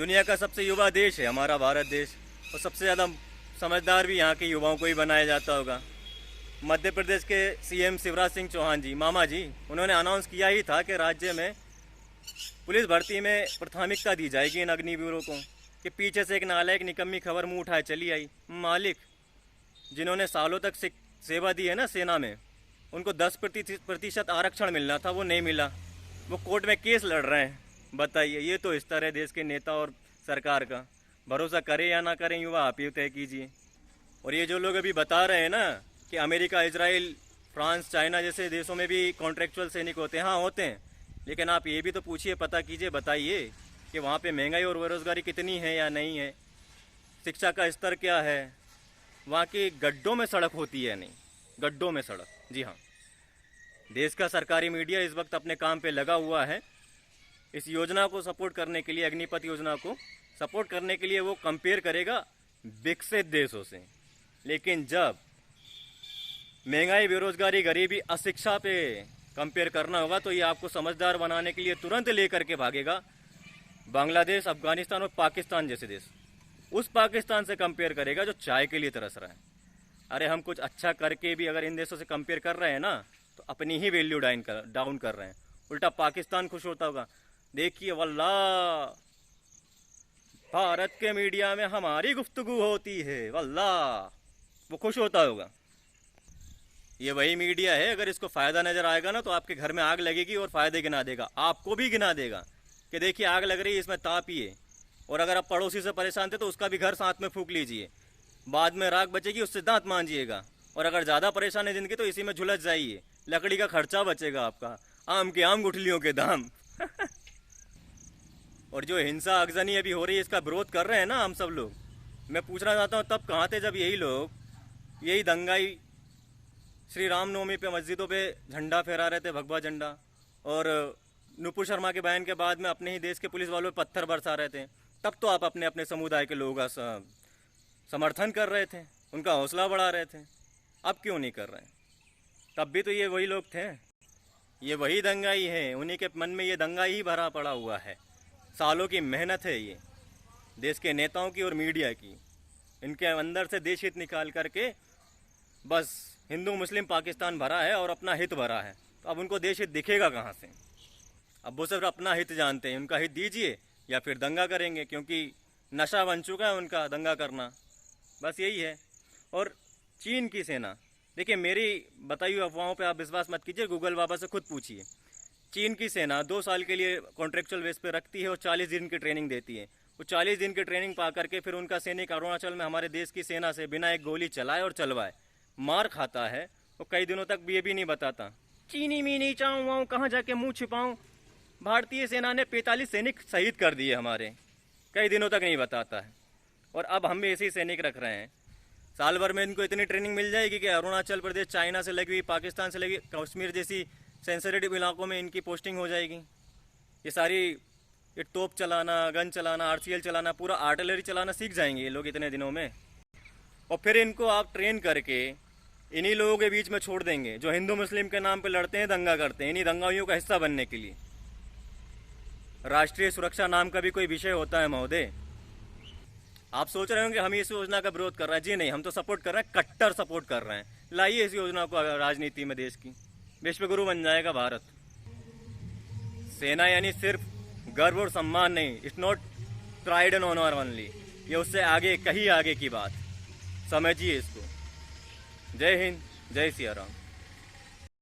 दुनिया का सबसे युवा देश है हमारा भारत देश, और सबसे ज़्यादा समझदार भी यहाँ के युवाओं को ही बनाया जाता होगा। मध्य प्रदेश के सीएम शिवराज सिंह चौहान जी, मामा जी, उन्होंने अनाउंस किया ही था कि राज्य में पुलिस भर्ती में प्राथमिकता दी जाएगी इन अग्निवीरों को, कि पीछे से एक नालायक निकम्मी खबर मुंह उठाए चली आई। मालिक जिन्होंने सालों तक सेवा दी है ना सेना में, उनको 10% आरक्षण मिलना था, वो नहीं मिला। वो कोर्ट में केस लड़ रहे हैं। बताइए, ये तो इस तरह देश के नेता और सरकार का। भरोसा करें या ना करें, युवा आप ही तय कीजिए। और ये जो लोग अभी बता रहे हैं ना कि अमेरिका, इजराइल, फ्रांस, चाइना जैसे देशों में भी कॉन्ट्रेक्चुअल सैनिक होते हैं, हाँ होते हैं, लेकिन आप ये भी तो पूछिए, पता कीजिए, बताइए कि वहाँ पे महंगाई और बेरोजगारी कितनी है या नहीं है, शिक्षा का स्तर क्या है, वहाँ की गड्ढों में सड़क होती है नहीं, गड्ढों में सड़क। जी हाँ, देश का सरकारी मीडिया इस वक्त अपने काम पे लगा हुआ है। इस योजना को सपोर्ट करने के लिए, अग्निपथ योजना को सपोर्ट करने के लिए वो कंपेयर करेगा विकसित देशों से। लेकिन जब महंगाई, बेरोजगारी, गरीबी, अशिक्षा पे कंपेयर करना होगा तो ये आपको समझदार बनाने के लिए तुरंत लेकर के भागेगा बांग्लादेश, अफगानिस्तान और पाकिस्तान जैसे देश। उस पाकिस्तान से कंपेयर करेगा जो चाय के लिए तरस रहा है। अरे हम कुछ अच्छा करके भी अगर इन देशों से कंपेयर कर रहे हैं ना, तो अपनी ही वैल्यू डाउन कर रहे हैं। उल्टा पाकिस्तान खुश होता होगा, देखिए वल्लाह भारत के मीडिया में हमारी गुफ्तगू होती है, वल्लाह, वो खुश होता होगा। ये वही मीडिया है, अगर इसको फ़ायदा नज़र आएगा ना तो आपके घर में आग लगेगी और फ़ायदे गिना देगा, आपको भी गिना देगा कि देखिए आग लग रही है, इसमें तापिए। और अगर आप पड़ोसी से परेशान थे तो उसका भी घर साथ में फूंक लीजिए, बाद में राख बचेगी, उससे दांत मांजिएगा। और अगर ज़्यादा परेशान है जिंदगी तो इसी में झुलस जाइए, लकड़ी का खर्चा बचेगा आपका, आम के आम गुठलियों के दाम। और जो हिंसा, अगजनी अभी हो रही है, इसका विरोध कर रहे हैं ना हम सब लोग। मैं पूछना चाहता हूँ, तब कहाँ थे जब यही लोग, यही दंगाई श्री रामनवमी पे मस्जिदों पे झंडा फहरा रहे थे, भगवा झंडा, और नुपुर शर्मा के बयान के बाद में अपने ही देश के पुलिस वालों पे पत्थर बरसा रहे थे। तब तो आप अपने अपने समुदाय के लोगों का समर्थन कर रहे थे, उनका हौसला बढ़ा रहे थे। अब क्यों नहीं कर रहे हैं? तब भी तो ये वही लोग थे, ये वही दंगाई है, उन्हीं के मन में ये दंगाई ही भरा पड़ा हुआ है। सालों की मेहनत है ये देश के नेताओं की और मीडिया की, इनके अंदर से देश हित निकाल करके बस हिंदू मुस्लिम पाकिस्तान भरा है और अपना हित भरा है। तो अब उनको देश हित दिखेगा कहाँ से? अब वो सिर्फ अपना हित जानते हैं, उनका हित दीजिए या फिर दंगा करेंगे, क्योंकि नशा बन चुका है उनका दंगा करना, बस यही है। और चीन की सेना, देखिए मेरी बताई हुई अफवाहों पे आप विश्वास मत कीजिए, गूगल बाबा से खुद पूछिए। चीन की सेना 2 साल के लिए कॉन्ट्रेक्चुअल बेस पे रखती है और 40 दिन की ट्रेनिंग देती है। वो 40 दिन की ट्रेनिंग पा करके फिर उनका सैनिक अरुणाचल में हमारे देश की सेना से बिना एक गोली चलाए और चलवाए मार खाता है। वो कई दिनों तक ये भी नहीं बताता, चीनी मीनी चाऊँ वाऊँ कहाँ जाके मुँह छिपाऊँ। भारतीय सेना ने 45 सैनिक शहीद कर दिए हमारे, कई दिनों तक नहीं बताता है। और अब हम भी ऐसे ही सैनिक रख रहे हैं। साल भर में इनको इतनी ट्रेनिंग मिल जाएगी कि अरुणाचल प्रदेश, चाइना से लगी हुई, पाकिस्तान से लगी, कश्मीर जैसी सेंसिटिव इलाकों में इनकी पोस्टिंग हो जाएगी। ये सारी ये तोप चलाना, गन चलाना, आरसीएल चलाना, पूरा आर्टिलरी चलाना सीख जाएंगे ये लोग इतने दिनों में। और फिर इनको आप ट्रेन करके इन्हीं लोगों के बीच में छोड़ देंगे जो हिंदू मुस्लिम के नाम पे लड़ते हैं, दंगा करते हैं, इन्हीं दंगाइयों का हिस्सा बनने के लिए। राष्ट्रीय सुरक्षा नाम का भी कोई विषय होता है महोदय? आप सोच रहे होंगे हम इस योजना का विरोध कर रहे हैं। जी नहीं, हम तो सपोर्ट कर रहे हैं, कट्टर सपोर्ट कर रहे हैं। लाइए इस योजना को राजनीति में, देश की विश्वगुरु बन जाएगा भारत। सेना यानी सिर्फ गर्व और सम्मान नहीं, it's not pride and honour only, ये उससे आगे, कहीं आगे की बात। समझिए इसको। जय हिंद, जय सिया राम।